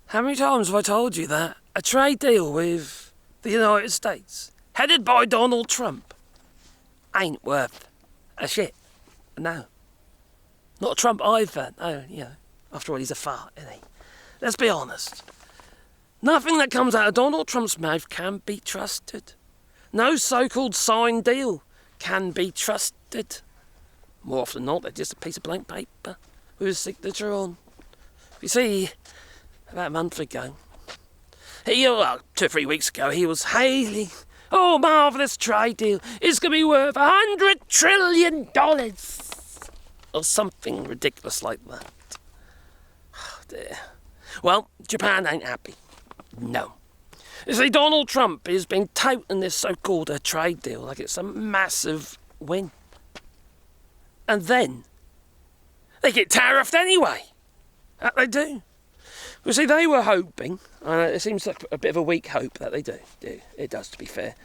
How many times have I told you that a trade deal with the United States, headed by Donald Trump, ain't worth a shit? No. Not Trump either. No, after all, he's a fart, isn't he? Let's be honest. Nothing that comes out of Donald Trump's mouth can be trusted. No so-called signed deal can be trusted. More often than not, they're just a piece of blank paper with his signature on. You see, about a month ago, 2 or 3 weeks ago, he was hailing, oh, marvellous trade deal. It's going to be worth $100 trillion. Or something ridiculous like that. Oh, dear. Well, Japan ain't happy. No. You see, Donald Trump has been touting this so-called trade deal like it's a massive win. And then they get tariffed anyway. That they do. You see, they were hoping, it seems like a bit of a weak hope that they do. It does, to be fair.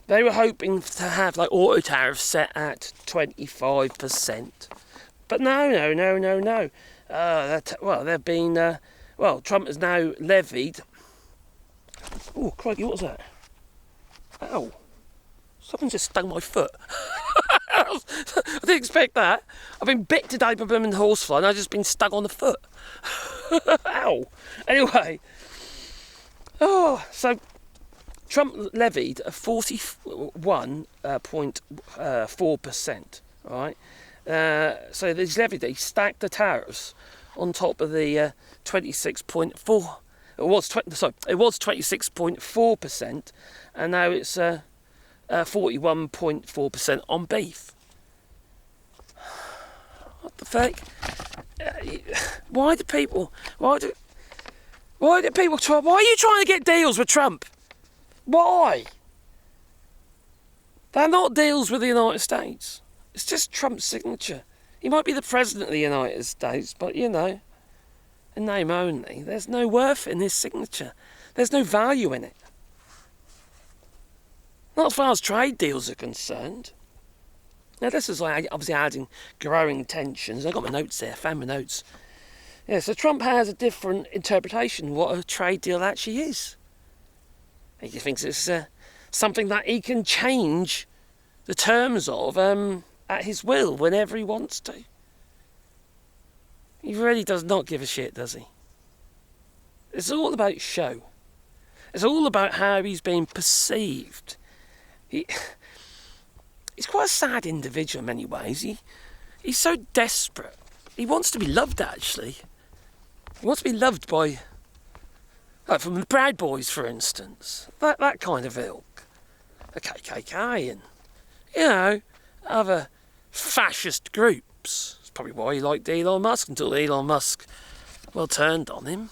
They were hoping to have like auto tariffs set at 25%. But no. They've been, Trump has now levied. Oh, crikey, what was that? Ow. Something just stung my foot. I didn't expect that. I've been bit today by a blooming horsefly and I've just been stung on the foot. Ow. Anyway. So Trump levied a 41.4%. Right? So he's levied, he stacked the tariffs on top of the 26.4%. It was 26.4%, and now it's 41.4% on beef. What the fuck? Why do people try? Why are you trying to get deals with Trump? Why? They're not deals with the United States. It's just Trump's signature. He might be the president of the United States, but in name only. There's no worth in his signature. There's no value in it. Not as far as trade deals are concerned. Now, this is like obviously adding growing tensions. I've got my notes there, found my notes. Yeah, so Trump has a different interpretation of what a trade deal actually is. He thinks it's something that he can change the terms of at his will whenever he wants to. He really does not give a shit, does he? It's all about show. It's all about how he's being perceived. He's quite a sad individual in many ways. He's so desperate. He wants to be loved, actually. He wants to be loved by, from the Proud Boys, for instance. That kind of ilk. The KKK and, other fascist groups. That's probably why he liked Elon Musk until Elon Musk, turned on him.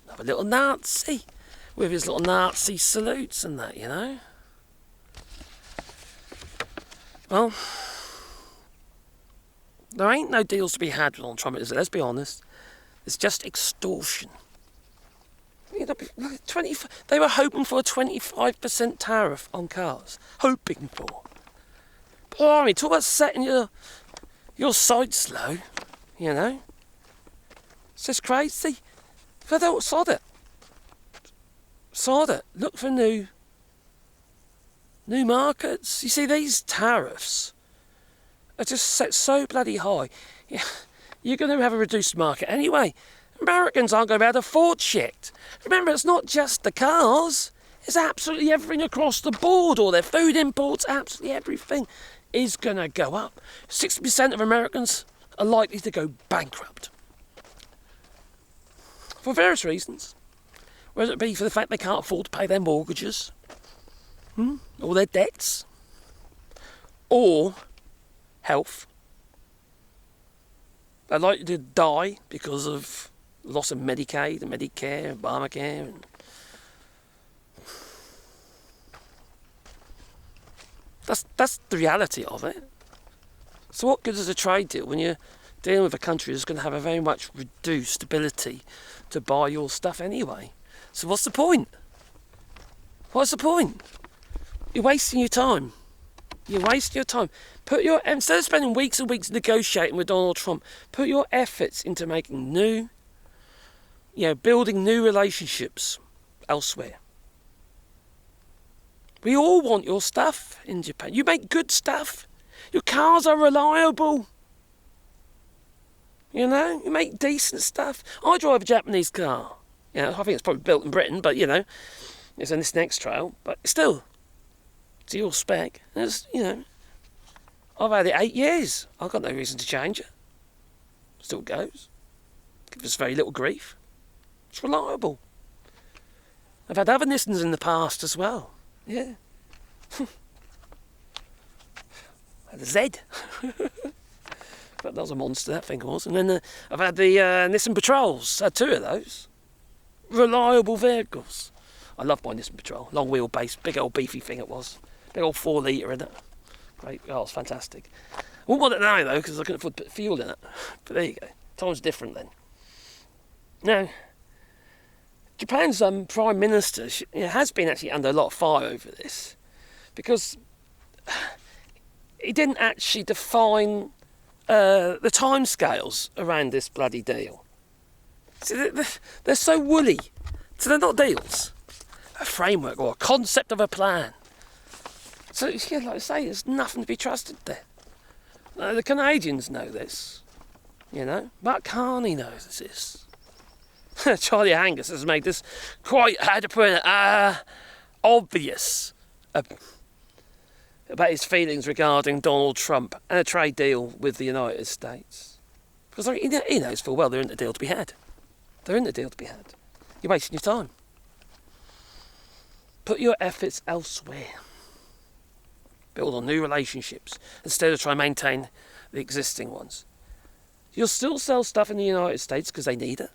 Another little Nazi with his little Nazi salutes and that, Well, there ain't no deals to be had with Donald Trump, is it? Let's be honest. It's just extortion. They were hoping for a 25% tariff on cars. Hoping for. Blimey, talk about setting your sights low, It's just crazy. But don't sod it. Look for new markets. You see, these tariffs are just set so bloody high. You're going to have a reduced market anyway. Americans aren't going to be able to afford shit. Remember, it's not just the cars. It's absolutely everything across the board. All their food imports, absolutely everything is going to go up. 60% of Americans are likely to go bankrupt. For various reasons. Whether it be for the fact they can't afford to pay their mortgages, or their debts, or health. They're likely to die because of loss of Medicaid and Medicare and Obamacare. That's the reality of it. So what good is a trade deal when you're dealing with a country that's going to have a very much reduced ability to buy your stuff anyway? So what's the point? What's the point? You're wasting your time. Instead of spending weeks and weeks negotiating with Donald Trump, put your efforts into making new, building new relationships elsewhere. We all want your stuff in Japan. You make good stuff. Your cars are reliable. You make decent stuff. I drive a Japanese car. I think it's probably built in Britain, but it's on this next trail. But still, to your spec. It's, I've had it 8 years. I've got no reason to change it. Still goes. Gives us very little grief. It's reliable. I've had other Nissans in the past as well. Yeah. Had a Z. But that was a monster, that thing was. And then I've had the Nissan Patrols. I had 2 of those. Reliable vehicles. I love my Nissan Patrol. Long wheelbase, big old beefy thing it was. Big old 4 litre in it. Great. Oh, it's fantastic. I wouldn't want it now though, because I couldn't afford to put fuel in it. But there you go. Time's different then. Now, Japan's Prime Minister has been actually under a lot of fire over this, because he didn't actually define the timescales around this bloody deal. See, they're so woolly. So they're not deals. A framework or a concept of a plan. So, like I say, there's nothing to be trusted there. The Canadians know this. Mark Carney knows this. Charlie Angus has made this quite, how to put it, obvious about his feelings regarding Donald Trump and a trade deal with the United States. Because he knows full well there isn't a deal to be had. There isn't a deal to be had. You're wasting your time. Put your efforts elsewhere. Build on new relationships instead of trying to maintain the existing ones. You'll still sell stuff in the United States because they need it,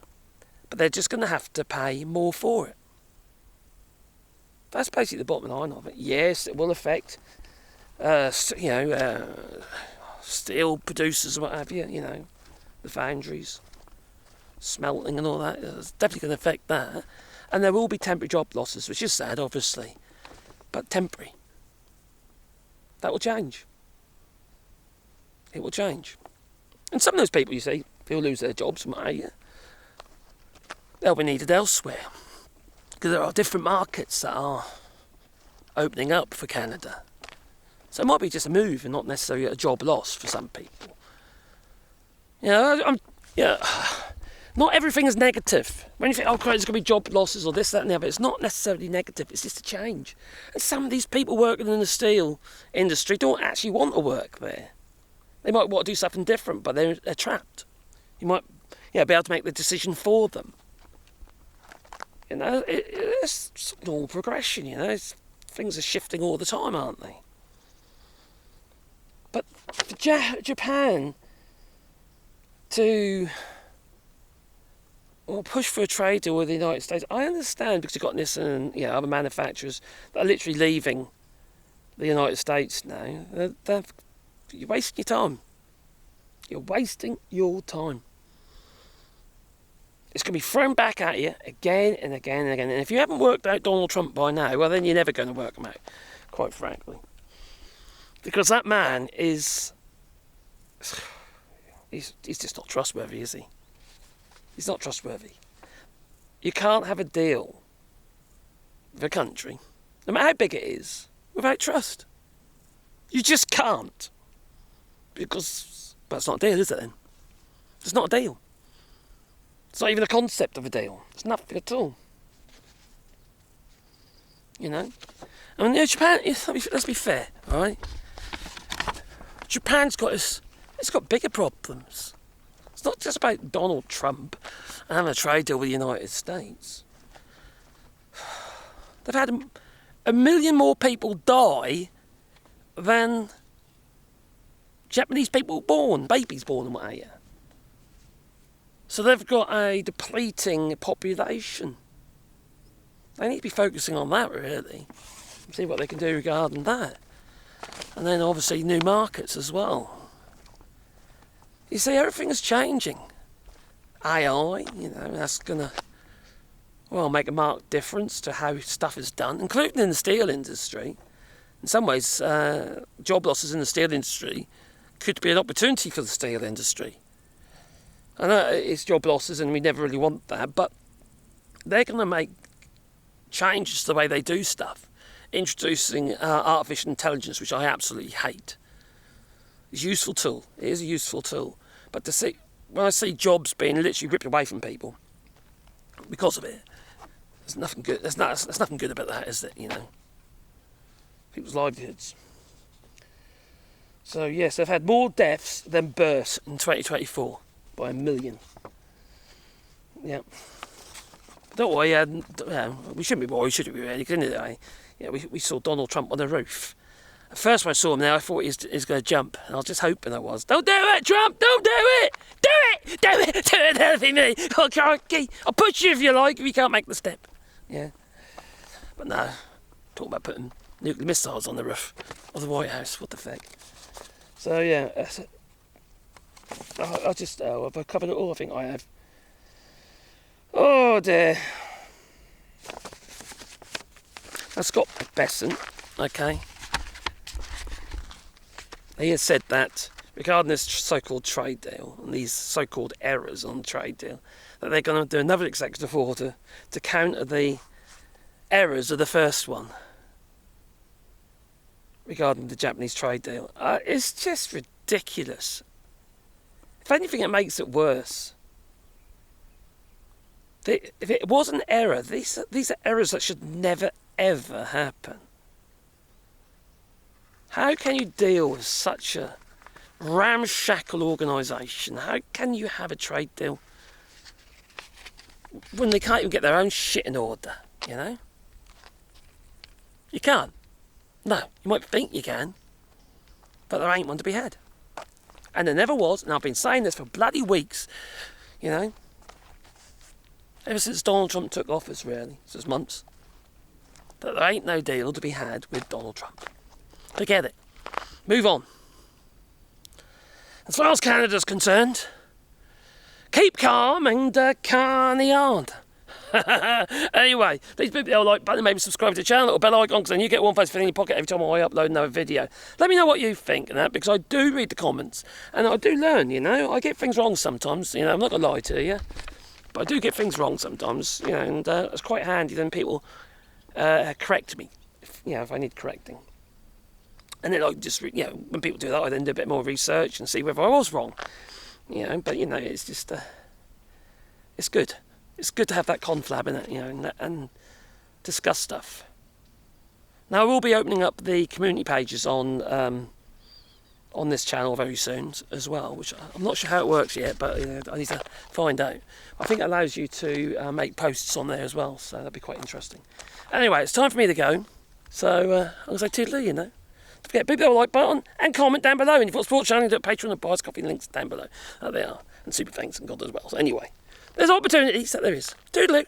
but they're just going to have to pay more for it. That's basically the bottom line of it. Yes, it will affect, steel producers or what have you, the foundries, smelting and all that. It's definitely going to affect that. And there will be temporary job losses, which is sad, obviously, but temporary. That will change. It will change. And some of those people, you see, who'll lose their jobs, they'll be needed elsewhere. Because there are different markets that are opening up for Canada. So it might be just a move and not necessarily a job loss for some people. Not everything is negative. When you think, there's going to be job losses or this, that and the other, it's not necessarily negative, it's just a change. And some of these people working in the steel industry don't actually want to work there. They might want to do something different, but they're trapped. You might be able to make the decision for them. It's normal progression, things are shifting all the time, aren't they? But for Japan to push for a trade deal with the United States, I understand, because you've got Nissan and other manufacturers that are literally leaving the United States now. You're wasting your time. You're wasting your time. It's going to be thrown back at you again and again and again. And if you haven't worked out Donald Trump by now, well, then you're never going to work him out, quite frankly. Because that man is... He's just not trustworthy, is he? He's not trustworthy. You can't have a deal with a country, no matter how big it is, without trust. You just can't. Because, it's not a deal, is it then? It's not a deal. It's not even a concept of a deal. It's nothing at all. Japan, let's be fair, all right? Japan's it's got bigger problems. It's not just about Donald Trump and having a trade deal with the United States. They've had a million more people die than Japanese people babies born and what have you. So they've got a depleting population. They need to be focusing on that, really. See what they can do regarding that. And then obviously new markets as well. You see, everything is changing. AI, that's going to, make a marked difference to how stuff is done, including in the steel industry. In some ways, job losses in the steel industry could be an opportunity for the steel industry. I know it's job losses and we never really want that, but they're going to make changes to the way they do stuff, introducing artificial intelligence, which I absolutely hate. It's a useful tool. It is a useful tool. But when I see jobs being literally ripped away from people because of it, there's nothing good. There's nothing good about that, is it? You know, people's livelihoods. So yes, they've had more deaths than births in 2024 by 1 million. Yeah. Don't worry. We shouldn't be worried, should we? Really? Anyway, yeah, we saw Donald Trump on the roof. At first, when I saw him there, I thought he was going to jump, and I was just hoping I was. Don't do it, Trump! Don't do it! Do it! Do it! Do it! That'll be me! I'll push you if you like, if you can't make the step. Yeah. But no. Talking about putting nuclear missiles on the roof of the White House. What the fuck? So, yeah. Have I covered it all? I think I have. Oh, dear. Now, Scott Bessent, okay. He has said that regarding this so-called trade deal and these so-called errors on the trade deal, that they're going to do another executive order to counter the errors of the first one regarding the Japanese trade deal. It's just ridiculous. If anything, it makes it worse. If it was an error, these are errors that should never, ever happen. How can you deal with such a ramshackle organisation? How can you have a trade deal when they can't even get their own shit in order, you know? You can't. No, you might think you can, but there ain't one to be had. And there never was, and I've been saying this for bloody weeks, you know? Ever since Donald Trump took office, really, since months, that there ain't no deal to be had with Donald Trump. Forget it. Move on. As far as Canada's concerned, keep calm and carny on. Anyway, please hit the like button, maybe subscribe to the channel or bell icon, because then you get one face in your pocket every time I upload another video. Let me know what you think of that, because I do read the comments and I do learn, you know. I get things wrong sometimes, you know, I'm not going to lie to you. But I do get things wrong sometimes, you know, and it's quite handy then people correct me, if I need correcting. And then when people do that, I then do a bit more research and see whether I was wrong. You know, but, it's just, it's good. It's good to have that conflab in it, and discuss stuff. Now, I will be opening up the community pages on this channel very soon as well, which I'm not sure how it works yet, but I need to find out. I think it allows you to make posts on there as well, so that'd be quite interesting. Anyway, it's time for me to go, so I'm going to say toodaloo, Don't forget, big little like button and comment down below. And if you've got a sports channel, do it Patreon and buys coffee links down below. There they are. And super thanks and God as well. So anyway, there's opportunities that there is. Toodaloo.